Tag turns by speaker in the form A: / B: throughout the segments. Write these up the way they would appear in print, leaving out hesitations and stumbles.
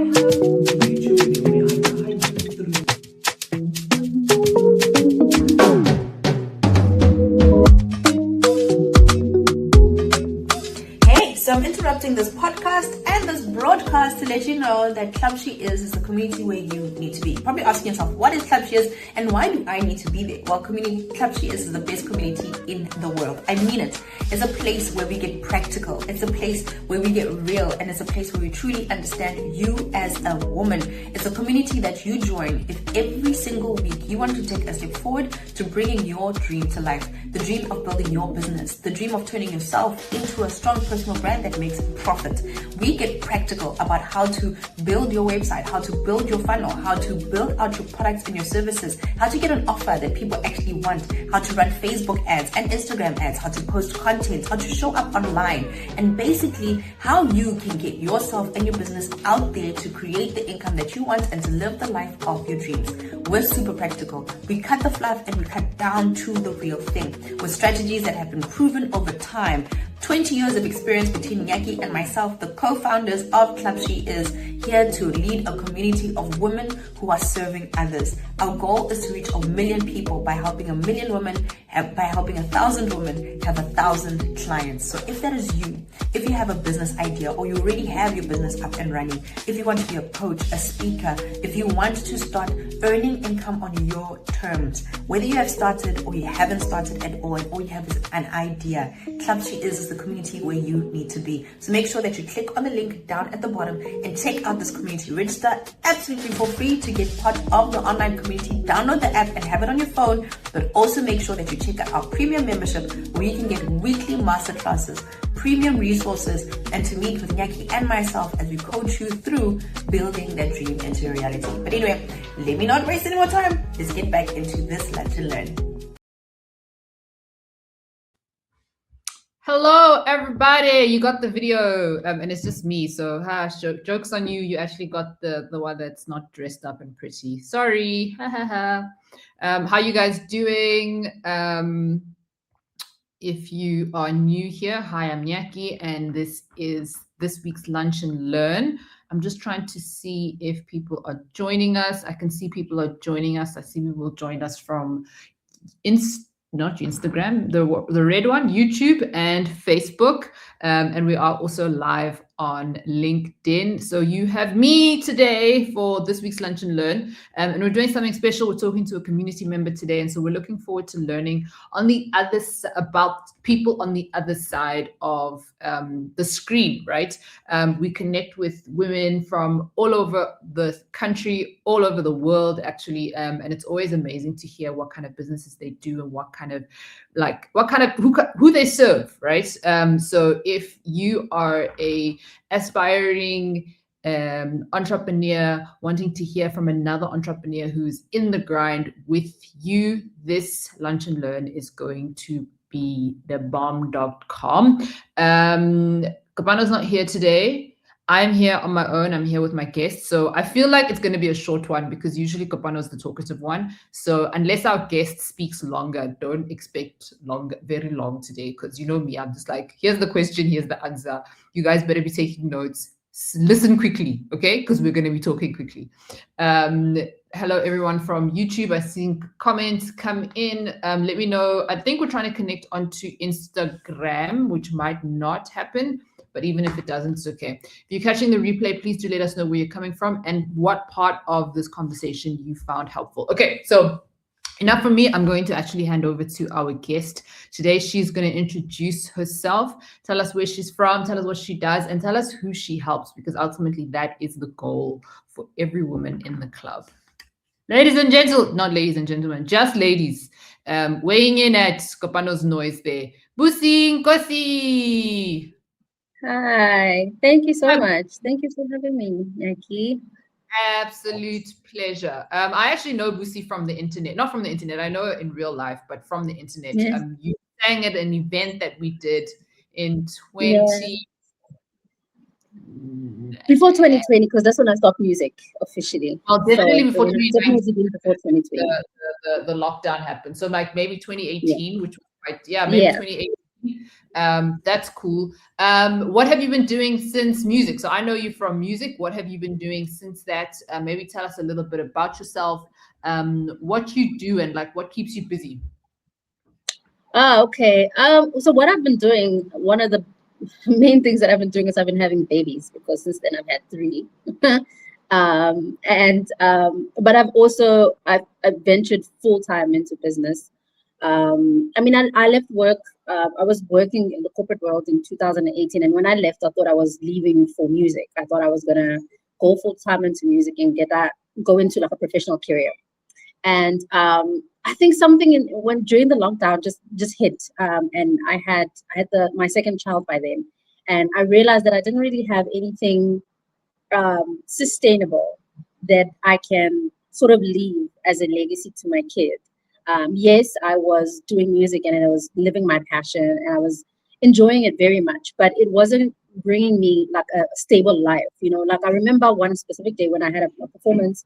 A: So I'm interrupting this podcast and this broadcast to let you know that Club She is the community where you need to be. You're probably asking yourself, what is Club She is and why do I need to be there? Well, Club She is the best community in the world. I mean it. It's a place where we get practical. It's a place where we get real, and it's a place where we truly understand you as a woman. It's a community that you join if every single week you want to take a step forward to bringing your dream to life. The dream of building your business, the dream of turning yourself into a strong personal brand that makes profit. We get practical about how to build your website, how to build your funnel, how to build out your products and your services, how to get an offer that people actually want, how to run Facebook ads and Instagram ads, how to post content, how to show up online, and basically how you can get yourself and your business out there to create the income that you want and to live the life of your dreams. We're super practical. We cut the fluff and we cut down to the real thing with strategies that have been proven over time. 20 years of experience between Nyaki and myself, the co-founders of Club She is, here to lead a community of women who are serving others. Our goal is to reach 1 million people by helping 1 million women, by helping 1,000 women have 1,000 clients. So if that is you, if you have a business idea or you already have your business up and running, if you want to be a coach, a speaker, if you want to start earning income on your terms, whether you have started or you haven't started at all, and all you have is an idea, Club She is the community where you need to be. So make sure that you click on the link down at the bottom and check out this community. Register absolutely for free to get part of the online community. Download the app and have it on your phone, but also make sure that you check out our premium membership where you can get weekly masterclasses, premium resources, and to meet with Nyaki and myself as we coach you through building that dream into a reality. But anyway, let me not waste any more time. Let's get back into this Lunch and Learn.
B: Hello, everybody. You got the video, and it's just me. So, joke's on you. You actually got the one that's not dressed up and pretty. Sorry. How you guys doing? If you are new here, hi, I'm Nyaki, and this is this week's Lunch and Learn. I'm just trying to see if people are joining us. I can see people are joining us. I see people joined us from not Instagram, the red one, YouTube and Facebook. And we are also live on LinkedIn. So you have me today for this week's Lunch and Learn. And we're doing something special. We're talking to a community member today. And so we're looking forward to learning on the other about people on the other side of the screen, right? We connect with women from all over the country, all over the world, actually. And it's always amazing to hear what kind of businesses they do and what kind of who they serve, right? So if you are a aspiring entrepreneur wanting to hear from another entrepreneur who's in the grind with you, this Lunch and Learn is going to be thebomb.com. Kabano's not here today. I'm here on my own. I'm here with my guests. So I feel like it's going to be a short one because usually Kopano's the talkative one. So unless our guest speaks longer, don't expect very long today, because you know me, I'm just like, here's the question, here's the answer. You guys better be taking notes. Listen quickly, okay? Because we're going to be talking quickly. Hello, everyone from YouTube. I see comments come in. Let me know. I think we're trying to connect onto Instagram, which might not happen. But even if it doesn't, it's okay. If you're catching the replay, please do let us know where you're coming from and what part of this conversation you found helpful. Okay, so enough from me. I'm going to actually hand over to our guest. Today, she's going to introduce herself, tell us where she's from, tell us what she does, and tell us who she helps, because ultimately that is the goal for every woman in the club. Ladies and gentlemen, not ladies and gentlemen, just ladies, weighing in at Kopano's noise there. Busi Nkosi.
C: Hi, thank you so much. Thank you for having me, Nyaki.
B: Absolute pleasure. I actually know Busi from the internet, not from the internet. I know her in real life, but from the internet.
C: Yes.
B: You sang at an event that we did in 20.
C: Before 2020, because that's when I stopped music officially.
B: Well, definitely before 2020.
C: Definitely before 2020.
B: The lockdown happened. So like maybe 2018, which was quite, maybe 2018. That's cool. What have you been doing since music? So I know you from music. What have you been doing since that? Maybe tell us a little bit about yourself, what you do, and like what keeps you busy.
C: Oh, okay. So what I've been doing, one of the main things that I've been doing is I've been having babies, because since then I've had three. But I've ventured full time into business. I mean, I left work. I was working in the corporate world in 2018, and when I left, I thought I was leaving for music. I thought I was gonna go full time into music and go into like a professional career. And I think something when during the lockdown just hit, and I had my second child by then, and I realized that I didn't really have anything sustainable that I can sort of leave as a legacy to my kid. Yes, I was doing music and I was living my passion and I was enjoying it very much, but it wasn't bringing me like a stable life. Like I remember one specific day when I had a performance.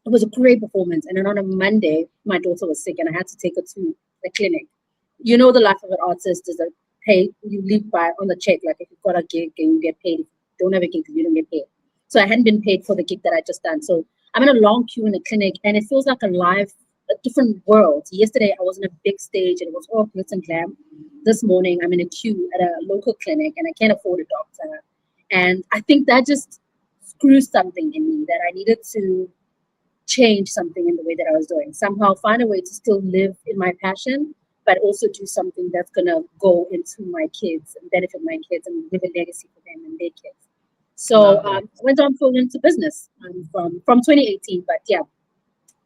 C: It was a great performance, and then on a Monday, my daughter was sick, and I had to take her to the clinic. The life of an artist is a pay. You live by on the check. Like if you've got a gig and you get paid, if you don't have a gig, you don't get paid. So I hadn't been paid for the gig that I just done. So I'm in a long queue in the clinic, and it feels like a different world. Yesterday I was on a big stage, and it was all glitz and glam. This morning I'm in a queue at a local clinic, and I can't afford a doctor. And I think that just screws something in me that I needed to change something in the way that I was doing. Somehow find a way to still live in my passion, but also do something that's gonna go into my kids and benefit my kids and leave a legacy for them and their kids. So I went on full into business from 2018, but yeah,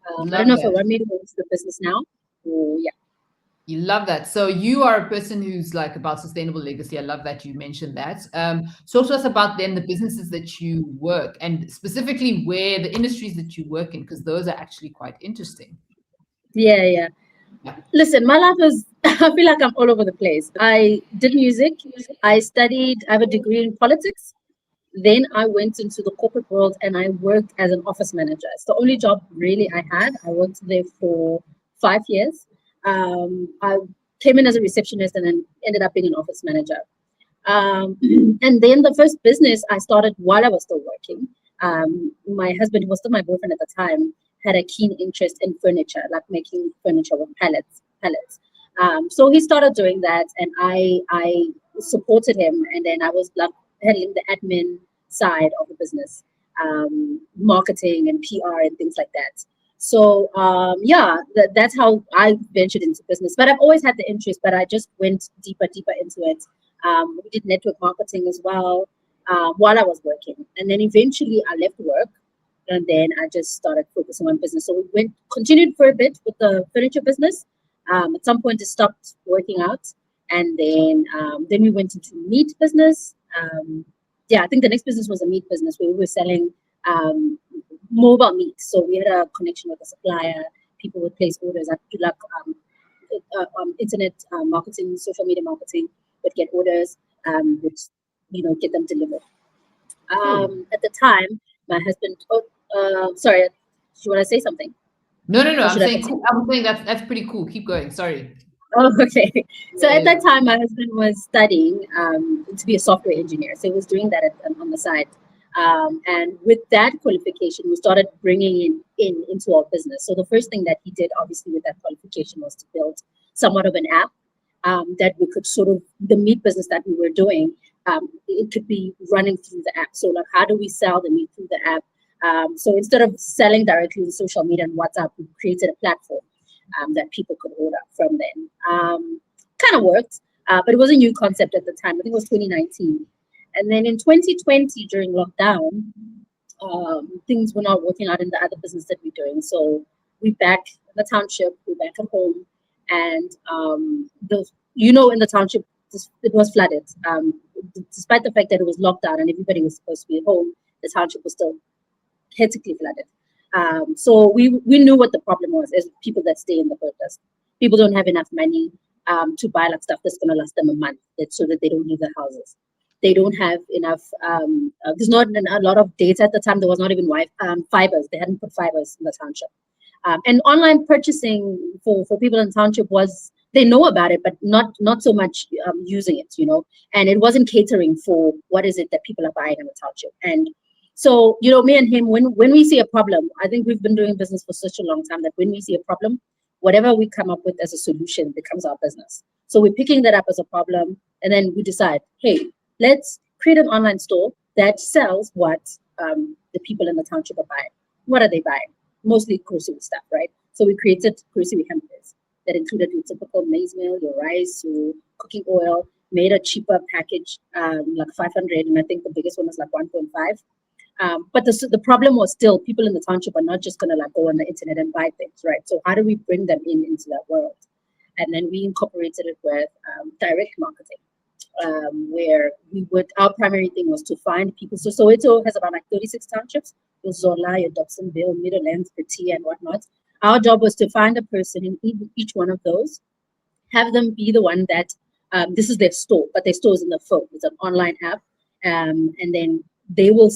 C: I don't know if I want me to go into the business now. Or, yeah.
B: You love that. So you are a person who's like about sustainable legacy. I love that you mentioned that. Talk to us about then the businesses that you work, and specifically where the industries that you work in, because those are actually quite interesting.
C: Yeah. Listen, my life is, I feel like I'm all over the place. I did music. I have a degree in politics. Then I went into the corporate world and I worked as an office manager. It's the only job really I had. I worked there for 5 years. I came in as a receptionist and then ended up being an office manager. And then the first business I started while I was still working. My husband, who was still my boyfriend at the time, had a keen interest in furniture, like making furniture with pallets. So he started doing that, and I supported him, and then I was like handling the admin side of the business, marketing and PR and things like that. So that's how I ventured into business. But I've always had the interest, but I just went deeper into it. We did network marketing as well while I was working, and then eventually I left work, and then I just started focusing on business. So we continued for a bit with the furniture business. At some point, it stopped working out, and then we went into meat business. I think the next business was a meat business where we were selling mobile meat. So we had a connection with a supplier. People would place orders. I do like internet marketing, social media marketing. Would get orders, which get them delivered. At the time, my husband. Sorry, do you want to say something?
B: No. I'm saying that's pretty cool. Keep going. Sorry.
C: Oh, okay. So at that time, my husband was studying to be a software engineer. So he was doing that on the side. And with that qualification, we started bringing into our business. So the first thing that he did, obviously, with that qualification was to build somewhat of an app that we could the meat business that we were doing, it could be running through the app. So like, how do we sell the meat through the app? So instead of selling directly on social media and WhatsApp, we created a platform that people could order from then. Kind of worked, but it was a new concept at the time. I think it was 2019. And then in 2020, during lockdown, things were not working out in the other business that we're doing. So we're back in the township, we're back at home. And in the township, it was flooded. Despite the fact that it was locked down and everybody was supposed to be at home, the township was still hectically flooded. So we knew what the problem was as people that stay in the protest. People don't have enough money to buy like stuff that's going to last them a month, so that they don't leave their houses. They don't have enough. There's not a lot of data at the time. There was not even fibers. They hadn't put fibers in the township. And online purchasing for people in the township was they know about it, but not so much using it, you know. And it wasn't catering for what is it that people are buying in the township. And so, you know, me and him, when we see a problem, I think we've been doing business for such a long time that when we see a problem, whatever we come up with as a solution becomes our business. So we're picking that up as a problem, and then we decide, hey, let's create an online store that sells what the people in the township are buying. What are they buying? Mostly grocery stuff, right? So we created grocery hampers that included your typical maize meal, your rice, your cooking oil, made a cheaper package, like 500, and I think the biggest one was like 1.5. But the problem was still people in the township are not just going to like go on the internet and buy things, right? So how do we bring them into that world? And then we incorporated it with direct marketing, where our primary thing was to find people. So Soweto has about like 36 townships, Zola, Dobsonville, Middlelands, Petit, and whatnot. Our job was to find a person in each one of those, have them be the one that this is their store, but their store is in the phone. It's an online app, and then they will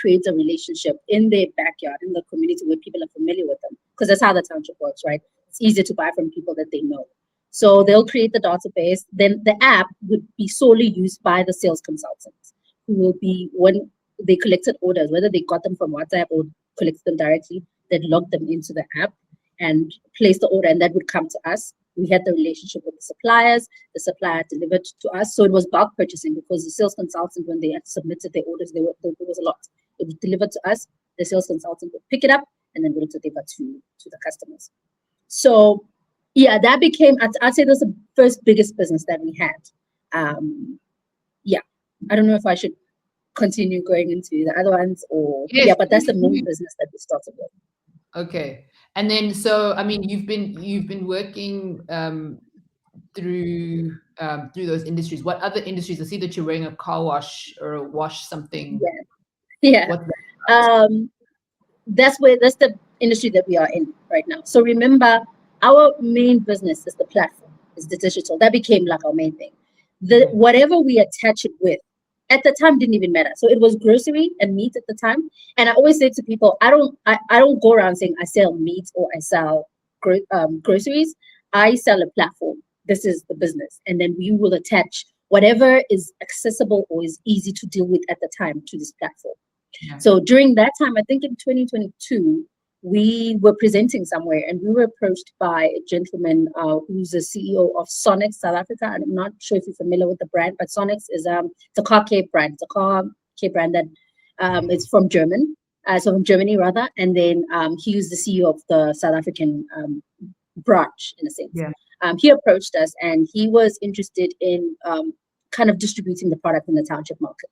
C: create a relationship in their backyard, in the community where people are familiar with them, because that's how the township works, right? It's easier to buy from people that they know. So they'll create the database. Then the app would be solely used by the sales consultants, who will be, when they collected orders, whether they got them from WhatsApp or collected them directly, they'd log them into the app and place the order, and that would come to us. We had the relationship with the suppliers. The supplier delivered to us. So it was bulk purchasing, because the sales consultant, when they had submitted their orders, there was a lot. It was delivered to us. The sales consultant would pick it up and then would deliver to the customers. So yeah, that became, I'd say that's the first biggest business that we had. Yeah, I don't know if I should continue going into the other ones or, yes, yeah, but that's the main business that we started with.
B: Okay. And then, so, I mean, you've been working through those industries. What other industries? I see that you're wearing a car wash or a wash something.
C: Yeah. That's the industry that we are in right now. So remember, our main business is the platform, is the digital. That became like our main thing. Whatever we attach it with, at the time didn't even matter. So it was grocery and meat at the time. And I always say to people, I don't go around saying I sell meat or I sell groceries. I sell a platform. This is the business. And then we will attach whatever is accessible or is easy to deal with at the time to this platform. Yeah. So during that time, I think in 2022, we were presenting somewhere and we were approached by a gentleman who's the CEO of Sonics South Africa. I'm not sure if you're familiar with the brand, but Sonics is it's a car care brand. It's a car care brand that is from Germany rather. And then he was the CEO of the South African branch, in a sense. Yeah. He approached us and he was interested in kind of distributing the product in the township market.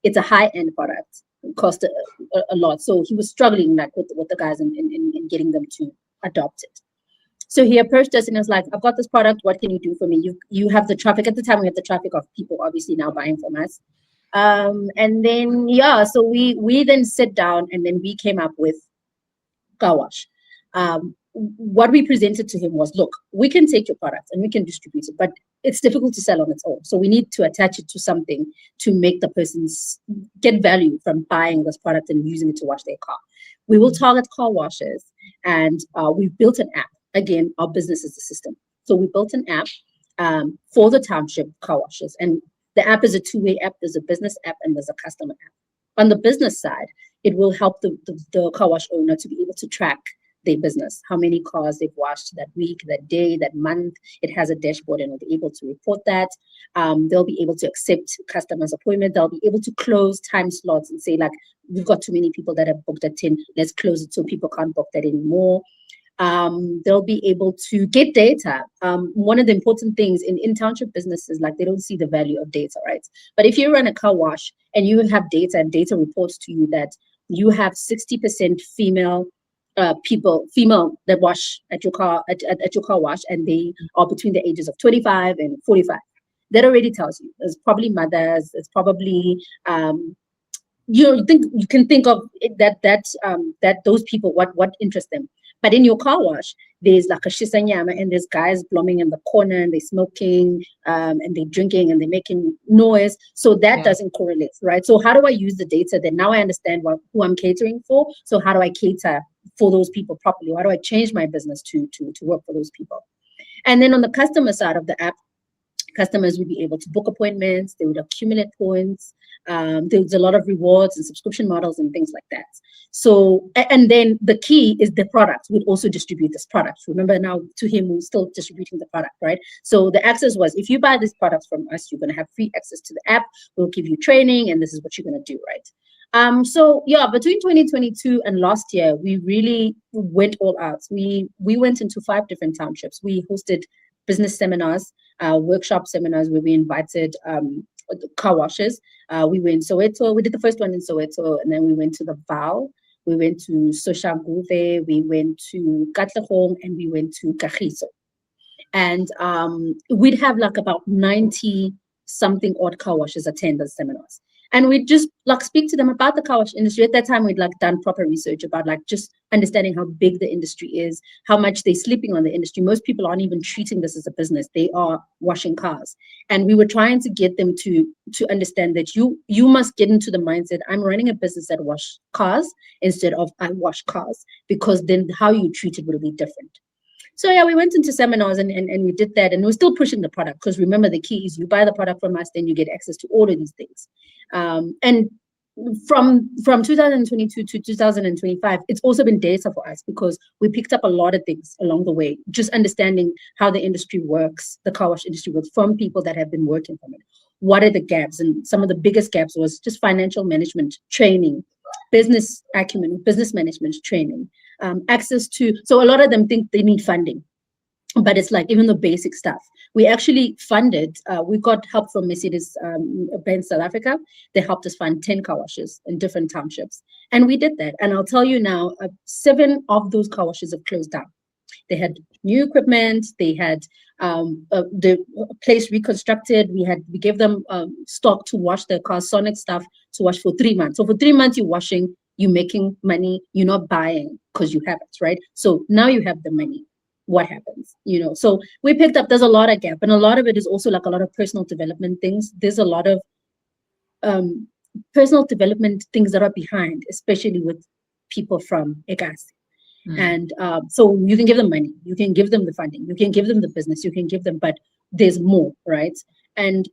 C: It's a high-end product. It cost a lot. So he was struggling like with the guys in getting them to adopt it. So he approached us and was like, I've got this product. What can you do for me? You have the traffic. At the time, we had the traffic of people obviously now buying from us. And then, yeah, so we then sit down and then we came up with car wash. What we presented to him was, look, we can take your product and we can distribute it, but it's difficult to sell on its own. So we need to attach it to something to make the persons get value from buying this product and using it to wash their car. We will target car washes, and we've built an app. Again, our business is the system. So we built an app for the township car washes. And the app is a two-way app. There's a business app and there's a customer app. On the business side, it will help the car wash owner to be able to track their business, how many cars they've washed that week, that day, that month. It has a dashboard and will be able to report that. They'll be able to accept customers' appointment. They'll be able to close time slots and say, like, we've got too many people that have booked at 10. Let's close it so people can't book that anymore. They'll be able to get data. One of the important things in township businesses, like, they don't see the value of data, right? But if you run a car wash and you have data and data reports to you that you have 60% female that wash at your car wash, and they are between the ages of 25 and 45. That already tells you it's probably mothers. It's probably you can think of it, that those people what interests them. But in your car wash, there's like a shisanyama and there's guys blooming in the corner and they're smoking and they're drinking and they're making noise. So that doesn't correlate, right? So how do I use the data? Then now I understand who I'm catering for. So how do I cater for those people properly? How do I change my business to work for those people? And then on the customer side of the app, customers would be able to book appointments, they would accumulate points, there's a lot of rewards and subscription models and things like that. So, and then the key is the product. We'd also distribute this product. Remember now, to him, we're still distributing the product, right? So the access was, if you buy this product from us, you're going to have free access to the app. We'll give you training, and this is what you're going to do, right? So yeah, between 2022 and last year, we really went all out. We went into 5 different townships. We hosted business seminars, workshop seminars where we invited car washes. We went to Soweto. We did the first one in Soweto, and then we went to the Val. We went to Soshanguve. We went to Katlehong, and we went to Kagiso. And we'd have like about 90 something odd car washes attend those seminars. And we'd just like speak to them about the car wash industry. At that time, we'd like done proper research about like just understanding how big the industry is, how much they're sleeping on the industry. Most people aren't even treating this as a business. They are washing cars. And we were trying to get them to understand that you must get into the mindset, I'm running a business that wash cars instead of I wash cars, because then how you treat it will be different. So yeah, we went into seminars and we did that, and we're still pushing the product, because remember, the key is you buy the product from us, then you get access to all of these things. And from 2022 to 2025, it's also been data for us, because we picked up a lot of things along the way, just understanding how the industry works, the car wash industry works, from people that have been working from it. What are the gaps? And some of the biggest gaps was just financial management training, business acumen, business management training, access to, so a lot of them think they need funding, but it's like even the basic stuff. We actually funded, we got help from Mercedes-Benz South Africa. They helped us fund 10 car washes in different townships. And we did that. And I'll tell you now, 7 of those car washes have closed down. They had new equipment. They had the place reconstructed. We gave them stock to wash their cars, sonic stuff to wash for 3 months. So for 3 months, you're washing, you're making money, you're not buying because you have it, right? So now you have the money. What happens, so we picked up, there's a lot of gap, and a lot of it is also like a lot of personal development things. There's a lot of personal development things that are behind, especially with people from EGAS. And so you can give them money, you can give them the funding, you can give them the business, you can give them, but there's more, right? And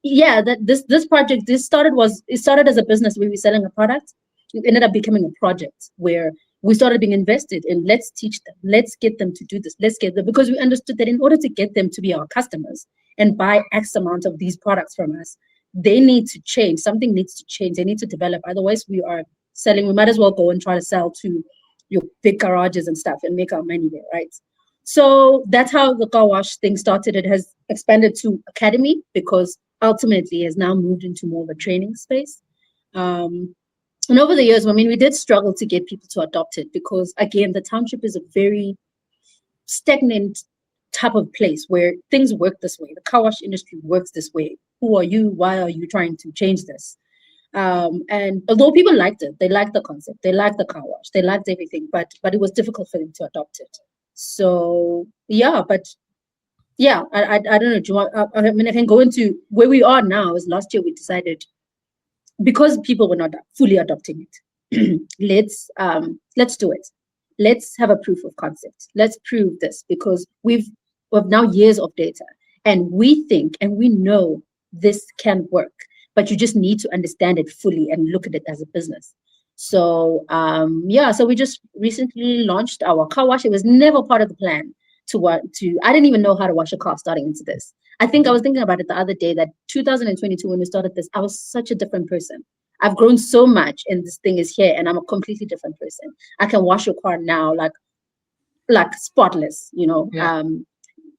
C: yeah, that this project, it started as a business where we're selling a product. It ended up becoming a project where we started being invested in, let's teach them, let's get them to do this, let's get them, because we understood that in order to get them to be our customers and buy X amount of these products from us, they need to change, something needs to change, they need to develop. Otherwise we are selling, we might as well go and try to sell to your big garages and stuff and make our money there, right? So that's how the car wash thing started. It has expanded to academy, because ultimately has now moved into more of a training space. And over the years, we did struggle to get people to adopt it, because again, the township is a very stagnant type of place where things work this way. The car wash industry works this way. Who are you? Why are you trying to change this? And although people liked it, they liked the concept, they liked the car wash, they liked everything, but it was difficult for them to adopt it. So yeah, but yeah, I don't know. Do you want, I can go into where we are now. Is last year we decided, because people were not fully adopting it, let's do it. Let's have a proof of concept. Let's prove this, because we've now years of data, and we think and we know this can work, but you just need to understand it fully and look at it as a business. So yeah, so we just recently launched our car wash. It was never part of the plan I didn't even know how to wash a car starting into this. I think I was thinking about it the other day, that 2022, when we started this, I was such a different person. I've grown so much, and this thing is here, and I'm a completely different person. I can wash your car now like spotless, Yeah.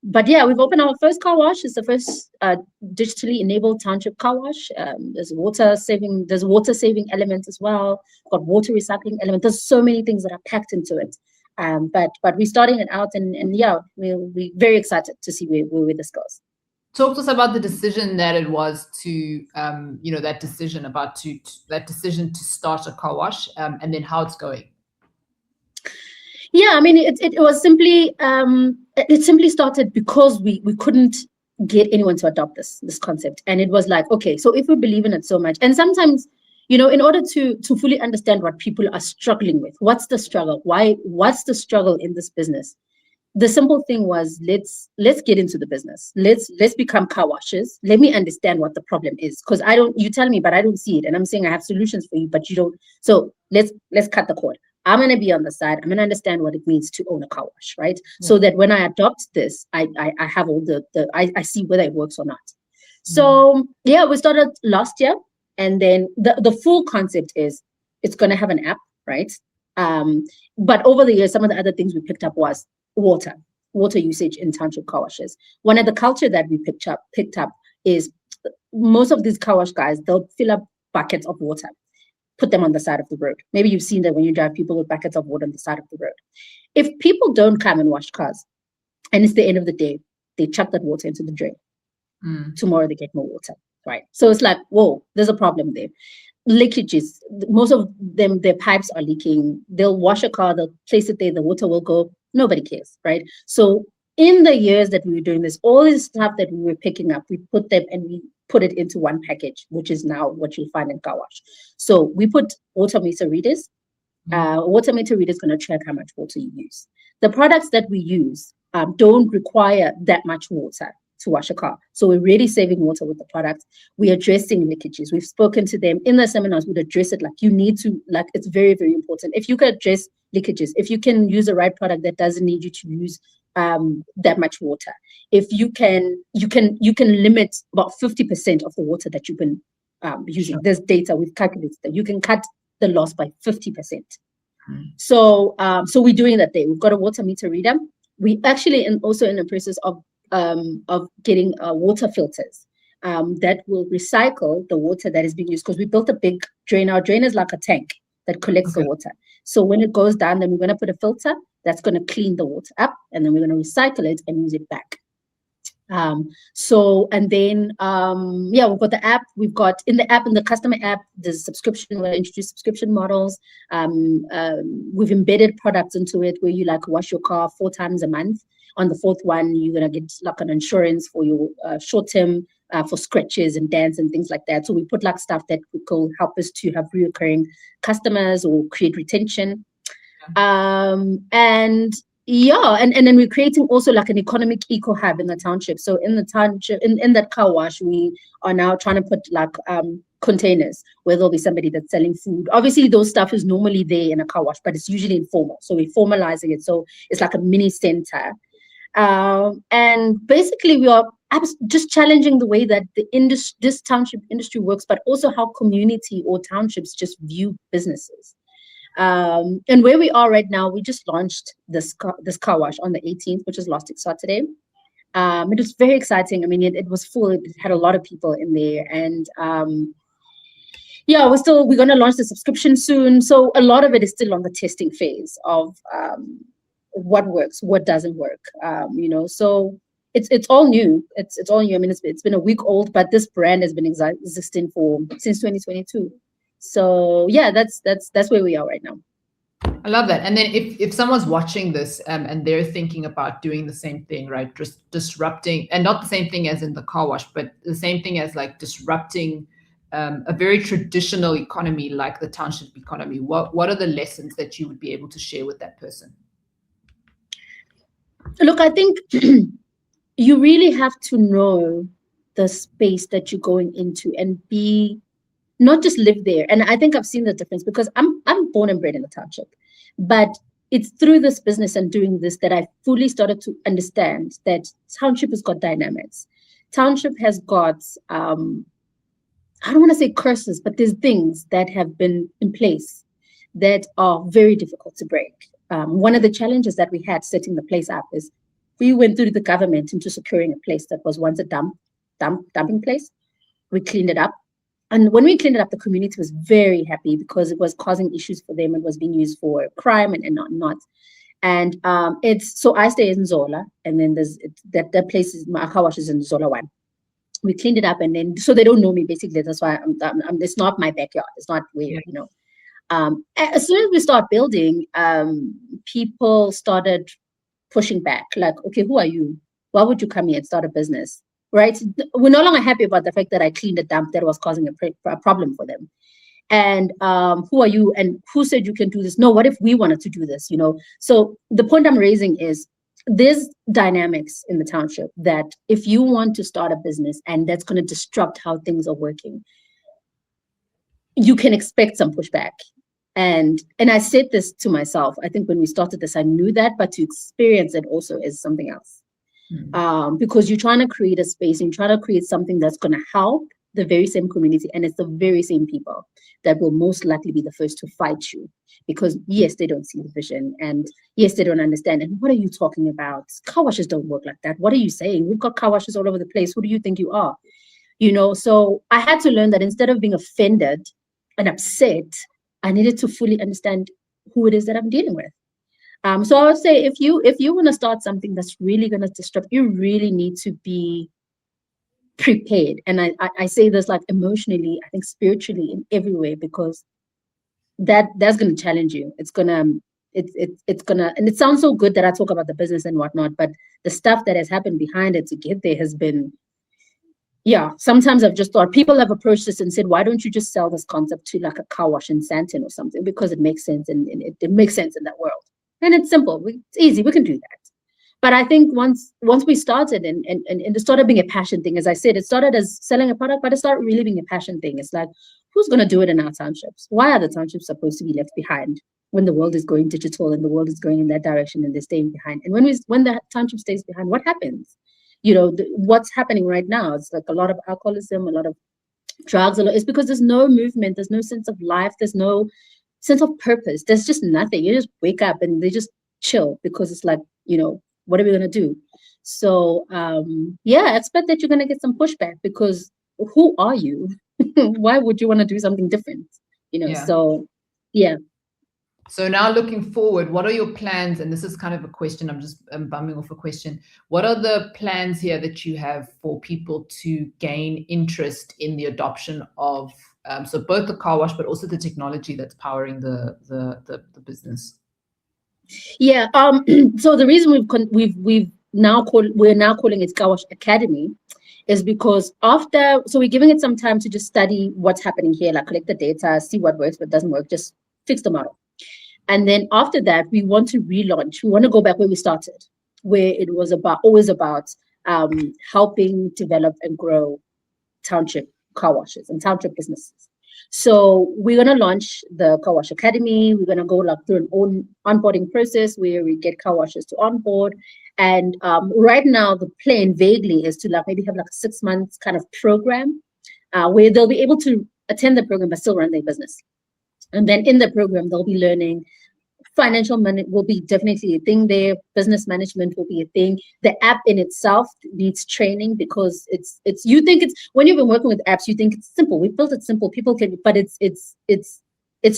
C: But yeah, we've opened our first car wash. It's the first digitally enabled township car wash. There's water saving elements as well. Got water recycling elements. There's so many things that are packed into it. But we're starting it out, and yeah, we'll be very excited to see where this goes.
B: Talk to us about the decision that it was to, that decision to start a car wash, and then how it's going.
C: Yeah, it was simply, it simply started because we couldn't get anyone to adopt this concept. And it was like, okay, so if we believe in it so much, and sometimes, in order to fully understand what people are struggling with, what's the struggle? What's the struggle in this business? the simple thing was, let's get into the business. Let's become car washers. Let me understand what the problem is, because you tell me, but I don't see it, and I'm saying I have solutions for you, but you don't. So let's cut the cord. I'm going to be on the side. I'm going to understand what it means to own a car wash, right? Yeah. So that when I adopt this, I have all I see whether it works or not. So yeah, we started last year, and then the full concept is it's going to have an app, right? But over the years, some of the other things we picked up was water usage in township car washes. One of the culture that we picked up is most of these car wash guys, they'll fill up buckets of water, put them on the side of the road. Maybe you've seen that when you drive, people with buckets of water on the side of the road. If people don't come and wash cars, and it's the end of the day, they chuck that water into the drain. Tomorrow they get more water, right? So it's like, whoa, there's a problem there. Leakages, most of them, their pipes are leaking. They'll wash a car, they'll place it there, the water will go. Nobody cares, right? So in the years that we were doing this, all this stuff that we were picking up, we put them and we put it into one package, which is now what you'll find in car wash. So we put water meter readers. Water meter reader is going to track how much water you use. The products that we use don't require that much water to wash a car. So we're really saving water with the product. We're addressing leakages. We've spoken to them in the seminars. We'd address it like you need to, like it's very, very important. If you can address leakages, if you can use the right product that doesn't need you to use that much water, if you can limit about 50% of the water that you've been using. Sure. There's data we've calculated that you can cut the loss by 50%. So we're doing that there. We've got a water meter reader. We actually also in the process of getting water filters that will recycle the water that is being used, because we built a big drain. Our drain is like a tank that collects the water. So when it goes down, then we're going to put a filter that's going to clean the water up, and then we're going to recycle it and use it back. And then we've got the app. We've got in the customer app, there's subscription. We'll introduce subscription models. We've embedded products into it where you like wash your car 4 times a month. On the 4th one, you're gonna get like an insurance for your short term for scratches and dents and things like that. So we put like stuff that will help us to have reoccurring customers or create retention. And then we're creating also like an economic eco hub in the township. So in the township, in that car wash, we are now trying to put like containers where there'll be somebody that's selling food. Obviously, those stuff is normally there in a car wash, but it's usually informal. So we're formalizing it. So it's like a mini center. And basically, we are just challenging the way that this township industry works, but also how community or townships just view businesses. And where we are right now, we just launched this car wash on the 18th, which is last Saturday. It was very exciting. I mean, it was full. It had a lot of people in there, and we're going to launch the subscription soon. So a lot of it is still on the testing phase of what works, what doesn't work. So it's all new. It's all new. I mean, it's been a week old, but this brand has been existing since 2022. So yeah, that's where we are right now.
B: I love that. And then if someone's watching this and they're thinking about doing the same thing, right? Just disrupting, and not the same thing as in the car wash, but the same thing as like disrupting a very traditional economy like the township economy. What are the lessons that you would be able to share with that person?
C: Look, I think you really have to know the space that you're going into and not just live there. And I think I've seen the difference because I'm born and bred in the township, but it's through this business and doing this that I fully started to understand that township has got dynamics. Township has got, I don't want to say curses, but there's things that have been in place that are very difficult to break. One of the challenges that we had setting the place up is we went through the government into securing a place that was once a dumping place. We cleaned it up. And when we cleaned it up, the community was very happy because it was causing issues for them. It was being used for crime and not. And so I stay in Zola, and then there's that place is my car wash is in Zola 1. We cleaned it up, and then so they don't know me basically. That's why I'm it's not my backyard. It's not where as soon as we start building, people started pushing back. Like, okay, who are you? Why would you come here and start a business? Right? We're no longer happy about the fact that I cleaned a dump that was causing a problem for them. And who are you? And who said you can do this? No, what if we wanted to do this? So the point I'm raising is there's dynamics in the township that if you want to start a business and that's going to disrupt how things are working, you can expect some pushback. And I said this to myself. I think when we started this, I knew that, but to experience it also is something else. Because you're trying to create a space and you're trying to create something that's going to help the very same community, and it's the very same people that will most likely be the first to fight you, because yes, they don't see the vision, and yes, they don't understand. And what are you talking about? Car washes don't work like that. What are you saying? We've got car washes all over the place. Who do you think you are? You know, so I had to learn that instead of being offended and upset, I needed to fully understand who it is that I'm dealing with. So I would say if you want to start something that's really going to disrupt, you really need to be prepared. And I say this like emotionally, I think spiritually, in every way, because that's going to challenge you. It's gonna, and it sounds so good that I talk about the business and whatnot, but the stuff that has happened behind it to get there has been, yeah, sometimes I've just thought people have approached this and said, why don't you just sell this concept to like a car wash in Santon or something? Because it makes sense, and it makes sense in that world. And it's simple, it's easy, we can do that. But I think once we started and it started being a passion thing, as I said, it started as selling a product, but it started really being a passion thing. It's like, who's going to do it in our townships? Why are the townships supposed to be left behind when the world is going digital and the world is going in that direction and they're staying behind? And when the township stays behind, what happens? You know, what's happening right now? It's like a lot of alcoholism, a lot of drugs. It's because there's no movement, there's no sense of life, there's no sense of purpose. There's just nothing. You just wake up and they just chill because it's like, you know, what are we going to do? So, yeah, I expect that you're going to get some pushback, because who are you? Why would you want to do something different? You know, so, yeah.
B: So now looking forward, what are your plans? And this is kind of a question, I'm bumming off a question. What are the plans here that you have for people to gain interest in the adoption of, so both the car wash, but also the technology that's powering the business?
C: Yeah. So the reason we're now calling it Car Wash Academy is because so we're giving it some time to just study what's happening here, like collect the data, see what works, what doesn't work, just fix the model. And then after that, we want to relaunch. We want to go back where we started, where it was always about helping develop and grow township car washes and township businesses. So we're going to launch the Car Wash Academy. We're going to go like through an own onboarding process where we get car washers to onboard. And right now, the plan vaguely is to like maybe have like a 6 months kind of program where they'll be able to attend the program but still run their business. And then in the program, they'll be learning financial money will be definitely a thing there. Business management will be a thing. The app in itself needs training, because you think it's, when you've been working with apps, you think it's simple. We built it simple. People can, but it's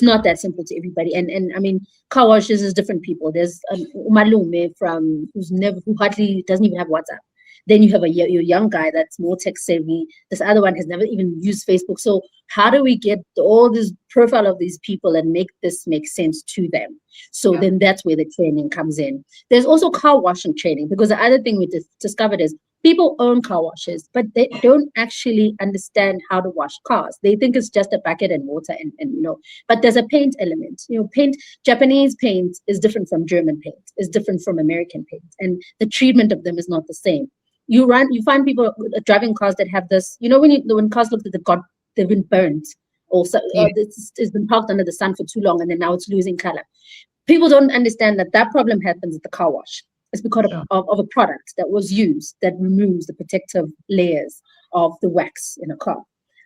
C: not that simple to everybody. And I mean, car washes is different people. There's Umalume who hardly doesn't even have WhatsApp. Then you have your young guy that's more tech savvy. This other one has never even used Facebook. So how do we get all this profile of these people and make this make sense to them? So then that's where the training comes in. There's also car washing training, because the other thing we discovered is people own car washes, but they don't actually understand how to wash cars. They think it's just a bucket and water and you know, but there's a paint element. You know, Japanese paint is different from German paint, is different from American paint, and the treatment of them is not the same. You find people driving cars that have this, you know, when cars look like they've been burnt, or it's been parked under the sun for too long and then now it's losing color. People don't understand that problem happens at the car wash. It's because of a product that was used that removes the protective layers of the wax in a car.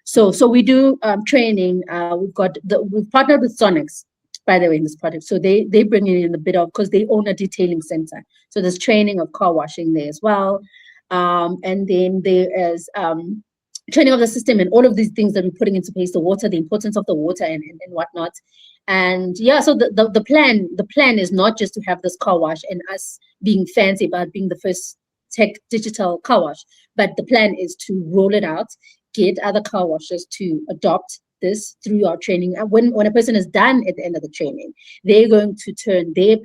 C: So we do training. We've partnered with Sonics, by the way, in this project. So they bring in a bit of, because they own a detailing center. So there's training of car washing there as well. And then there is training of the system and all of these things that we're putting into place, the water, the importance of the water and whatnot. And yeah, so the plan is not just to have this car wash and us being fancy about being the first tech digital car wash, but the plan is to roll it out, get other car washers to adopt this through our training. And when a person is done at the end of the training, they're going to turn their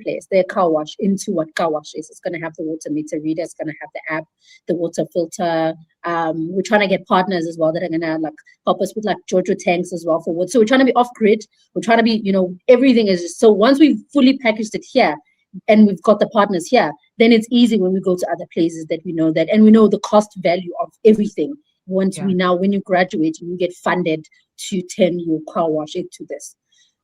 C: car wash, into what car wash is. It's going to have the water meter reader, it's going to have the app, the water filter. We're trying to get partners as well that are going to like help us with like Jojo tanks as well for water. So we're trying to be off grid. We're trying to be, you know, everything is just, so once we've fully packaged it here and we've got the partners here, then it's easy when we go to other places that we know that, and we know the cost value of everything. Once when you graduate, you get funded to turn your car wash into this.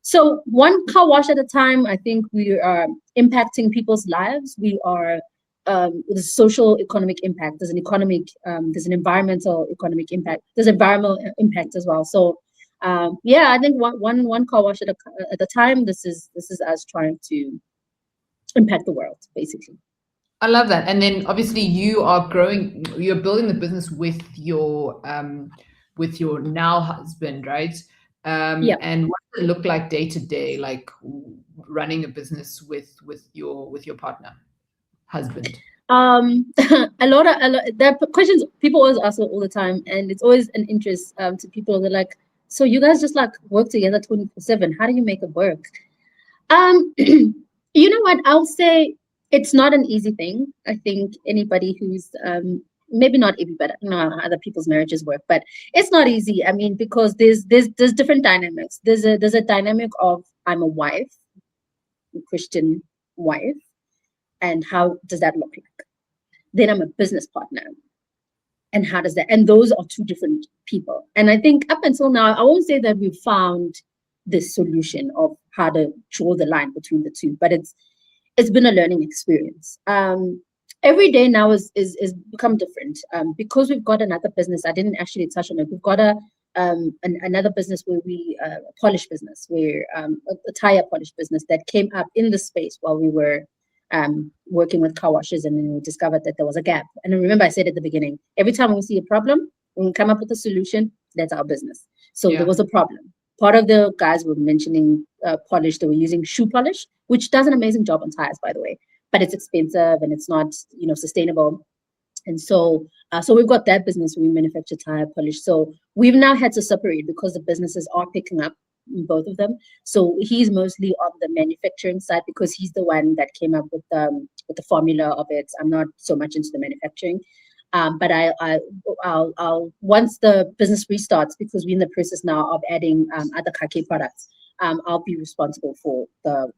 C: So one car wash at a time, I think we are impacting people's lives. We are the social economic impact. There's an economic, there's an environmental economic impact. There's environmental impact as well. So I think one car wash at a time. This is us trying to impact the world, basically.
B: I love that. And then obviously you're building the business with your now husband, right? And what does it look like day to day, like running a business with your partner, husband?
C: A lot. There are questions people always ask all the time, and it's always an interest to people. They're like, so you guys just like work together 24/7? How do you make it work? You know what? I'll say it's not an easy thing. I think anybody who's maybe not everybody, other people's marriages work, but it's not easy. I mean, because there's different dynamics. There's a dynamic of I'm a wife, a Christian wife, and how does that look like? Then I'm a business partner, and how does that? And those are two different people. And I think up until now, I won't say that we've found this solution of how to draw the line between the two, but it's been a learning experience. Every day now is become different because we've got another business. I didn't actually touch on it. We've got another business where we a polish business, where a tire polish business that came up in the space while we were working with car washes, and then we discovered that there was a gap. And I remember I said at the beginning, every time we see a problem, when we come up with a solution, that's our business. So there was a problem. Part of the guys were mentioning polish. They were using shoe polish, which does an amazing job on tires, by the way, but it's expensive and it's not, sustainable. And so, we've got that business where we manufacture tire polish. So we've now had to separate because the businesses are picking up, both of them. So he's mostly on the manufacturing side because he's the one that came up with the formula of it. I'm not so much into the manufacturing. But I'll once the business restarts, because we're in the process now of adding other kake products, I'll be responsible for the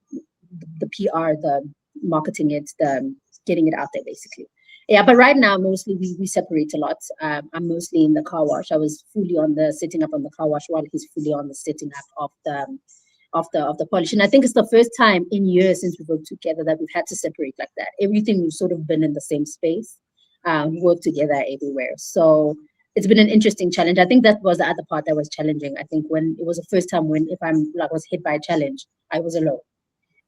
C: PR, the marketing it, the getting it out there, basically. Yeah, but right now mostly we separate a lot. I'm mostly in the car wash. I was fully on the setting up on the car wash while he's fully on the setting up of the polish. And I think it's the first time in years since we've worked together that we've had to separate like that. Everything we've sort of been in the same space. Work together everywhere. So it's been an interesting challenge. I think that was the other part that was challenging. I think when it was the first time when if I'm like was hit by a challenge, I was alone.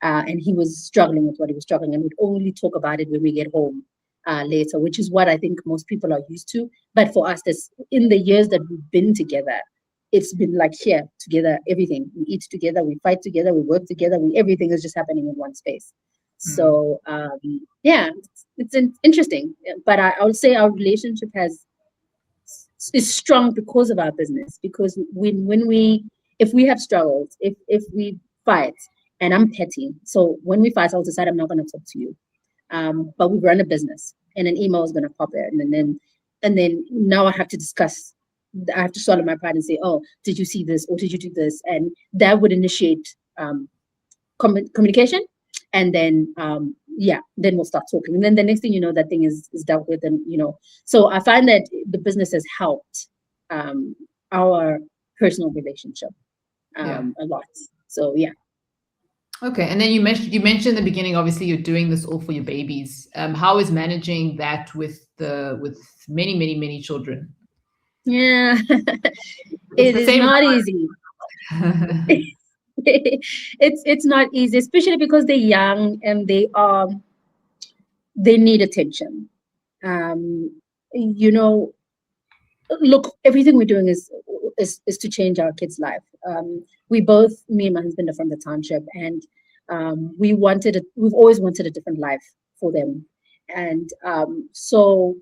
C: And he was struggling with what he was struggling, and we'd only talk about it when we get home later, which is what I think most people are used to. But for us, this in the years that we've been together, it's been like here together, everything. We eat together, we fight together, we work together, everything is just happening in one space. So it's interesting, but I would say our relationship is strong because of our business. Because if we have struggles, if we fight, and I'm petty, so when we fight, I'll decide I'm not going to talk to you. But we run a business, and an email is going to pop in, and then now I have to discuss. I have to swallow my pride and say, "Oh, did you see this, or did you do this?" And that would initiate communication. And then, then we'll start talking. And then the next thing you know, that thing is dealt with. And, so I find that the business has helped our personal relationship a lot. So, yeah.
B: Okay. And then you mentioned in the beginning, obviously you're doing this all for your babies. How is managing that with many, many, many children?
C: Yeah, it is not easy. It's not easy, especially because they're young and they need attention. Look, everything we're doing is to change our kids' life. Me and my husband are from the township, and we've always wanted a different life for them. And so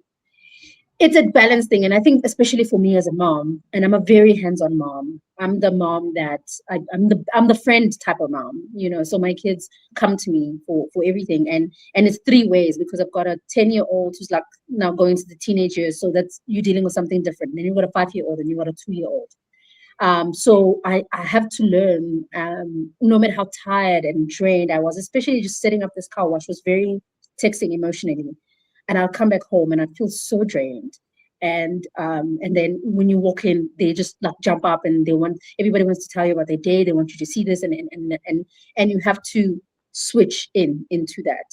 C: it's a balance thing. And I think especially for me as a mom, and I'm a very hands-on mom. I'm the mom that I'm the friend type of mom, so my kids come to me for everything. And it's three ways, because I've got a 10-year-old who's like now going to the teenage years. So that's you dealing with something different. And then you've got a 5-year-old and you've got a 2-year-old. So I have to learn, no matter how tired and drained I was, especially just setting up this car wash was very texting emotionally, and I'll come back home and I feel so drained. And then when you walk in, they just like jump up and everybody wants to tell you about their day. They want you to see this, and you have to switch into that.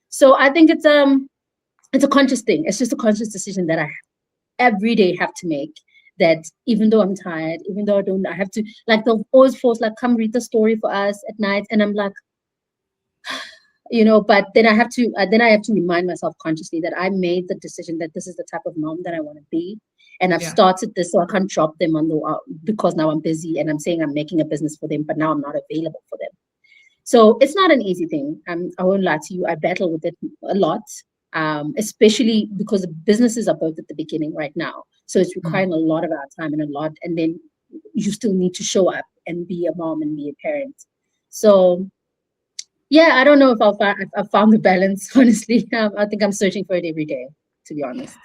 C: So I think it's a conscious thing. It's just a conscious decision that I every day have to make, that even though I'm tired, even though I have to, like, they'll always force, like, come read the story for us at night, and I'm like, but then I have to remind myself consciously that I made the decision that this is the type of mom that I want to be, and I've started this, so I can't drop them because now I'm busy and I'm saying I'm making a business for them, but now I'm not available for them. So it's not an easy thing. I won't lie to you. I battle with it a lot, especially because the businesses are both at the beginning right now. So it's requiring a lot of our time and then you still need to show up and be a mom and be a parent. So yeah, I don't know if I've found the balance, honestly. I think I'm searching for it every day, to be honest.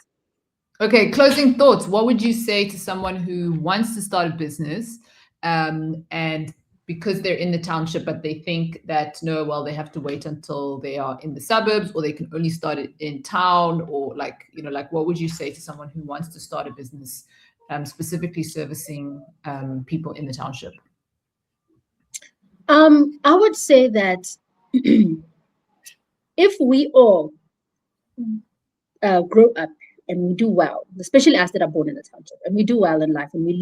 B: Okay, closing thoughts. What would you say to someone who wants to start a business and because they're in the township, but they think that, no, well, they have to wait until they are in the suburbs, or they can only start it in town, or what would you say to someone who wants to start a business specifically servicing people in the township?
C: I would say that if we all grow up and we do well, especially us that are born in the township, and we do well in life and we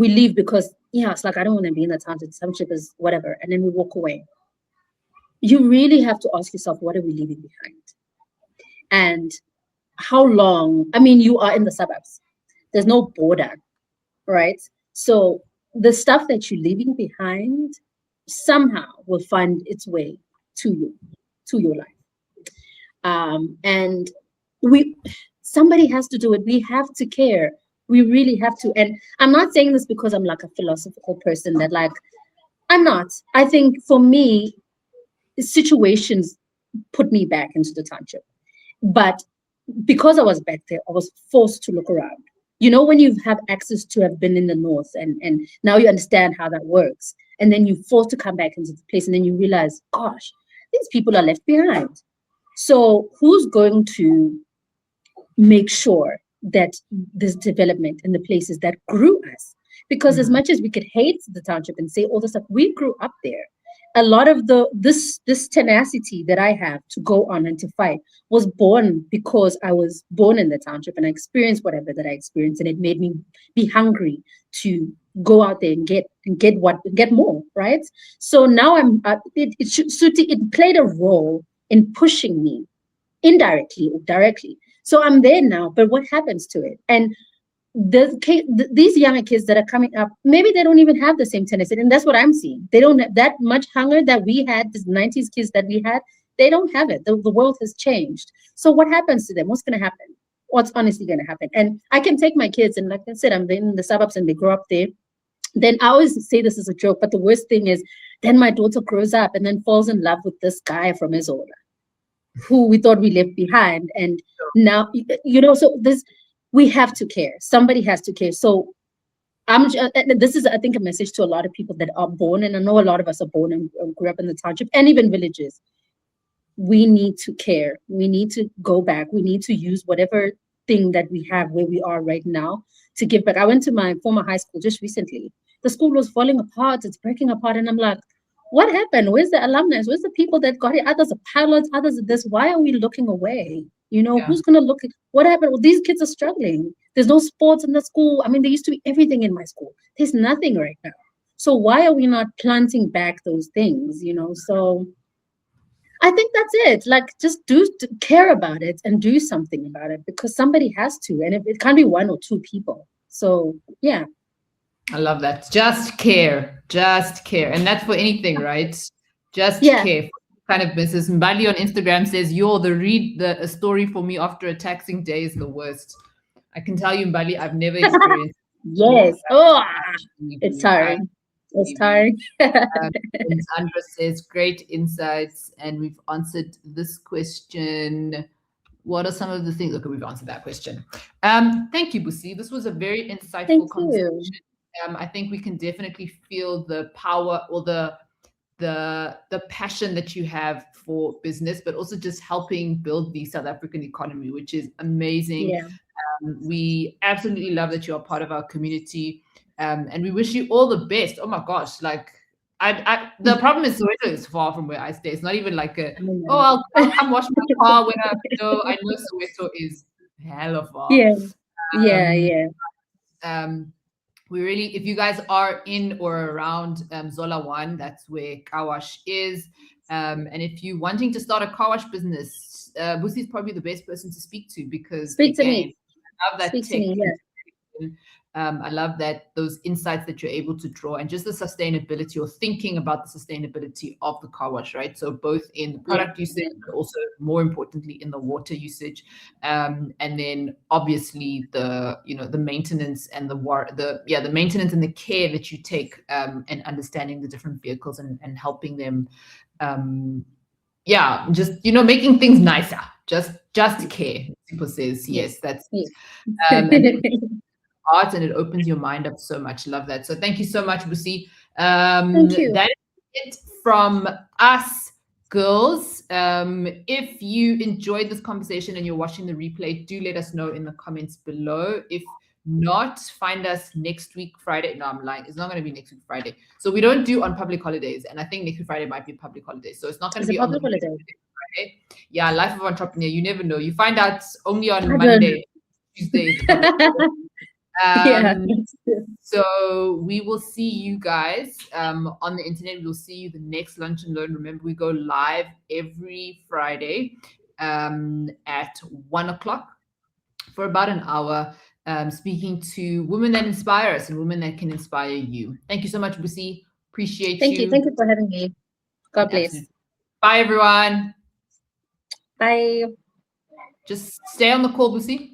C: leave because, it's like, I don't want to be in the township. The township is whatever. And then we walk away. You really have to ask yourself, what are we leaving behind? And how long? I mean, you are in the suburbs. There's no border, right? So the stuff that you're leaving behind somehow will find its way to you, to your life. And somebody has to do it. We have to care. We really have to. And I'm not saying this because I'm like a philosophical person that, like, I'm not. I think for me, situations put me back into the township. But because I was back there, I was forced to look around. When you have access to have been in the north and now you understand how that works. And then you're forced to come back into the place and then you realize, gosh, these people are left behind. So who's going to make sure that this development in the places that grew us? Because as much as we could hate the township and say all this stuff, we grew up there. A lot of this tenacity that I have to go on and to fight was born because I was born in the township and I experienced whatever that I experienced, and it made me be hungry to go out there and get more, right? So now it played a role in pushing me indirectly or directly. So I'm there now, but what happens to it? And these younger kids that are coming up, maybe they don't even have the same tendency, and that's what I'm seeing. They don't have that much hunger that we had, the 90s kids that we had. They don't have it. The world has changed. So what happens to them? What's going to happen? What's honestly going to happen? And I can take my kids, and like I said, I'm in the suburbs and they grow up there. Then I always say this as a joke, but the worst thing is then my daughter grows up and then falls in love with this guy from Isola, who we thought we left behind. And now, so we have to care. Somebody has to care. So this is, I think, a message to a lot of people that are born, and I know a lot of us are born and grew up in the township and even villages. We need to care. We need to go back. We need to use whatever thing that we have where we are right now to give back. I went to my former high school just recently. The school was falling apart. It's breaking apart. And I'm like, what happened? Where's the alumni? Where's the people that got it? Others are pilots, others are this. Why are we looking away? Who's going to look at what happened? Well, these kids are struggling. There's no sports in the school. I mean, there used to be everything in my school. There's nothing right now. So why are we not planting back those things? So I think that's it. Like, just care about it and do something about it, because somebody has to. And it can't be one or two people. So, yeah.
B: I love that. Just care. And that's for anything, right? Just care. Kind of business. Mbali on Instagram says, read a story for me after a taxing day is the worst. I can tell you, Mbali, I've never experienced.
C: Yes. It's tiring. It's tiring.
B: Andra says, great insights. And we've answered this question. What are some of the things? Okay, we've answered that question. Thank you, Busi. This was a very insightful conversation. I think we can definitely feel the power or the the passion that you have for business, but also just helping build the South African economy, which is amazing.
C: Yeah.
B: We absolutely love that you're a part of our community, and we wish you all the best. Oh my gosh, like the problem is Soweto is far from where I stay. It's not even like I'll come wash my car when I know. I know Soweto is hella far.
C: Yeah. Yeah.
B: We really, if you guys are in or around Zola 1, that's where car wash is. And if you're wanting to start a car wash business, Busi is probably the best person to speak to, because
C: Speak to me.
B: I love that
C: Speak to me, yeah.
B: I love that those insights that you're able to draw, and just the sustainability, or thinking about the sustainability of the car wash, right? So both in the product usage, but also more importantly in the water usage, and then obviously the the maintenance and the maintenance and the care that you take, and understanding the different vehicles and helping them, just making things nicer. Just care. People says yes. That's and then art, and it opens your mind up so much. Love that. So thank you so much, Busi.
C: Thank you.
B: That is it from us, girls. If you enjoyed this conversation and you're watching the replay, do let us know in the comments below. If not, find us next week Friday. No, I'm lying. It's not going to be next week Friday. So we don't do on public holidays, and I think next week Friday might be a public holiday. So it's not going to be on the
C: holiday.
B: Friday. Yeah, life of entrepreneur. You never know. You find out only on Monday, Tuesday. So we will see you guys on the internet. We'll see you the next Lunch and Learn. Remember, we go live every Friday at 1 o'clock for about an hour, speaking to women that inspire us and women that can inspire you. Thank you so much, Busi. Appreciate you.
C: Thank you for having me. God bless.
B: Absolutely. Bye, everyone.
C: Bye.
B: Just stay on the call, Busi.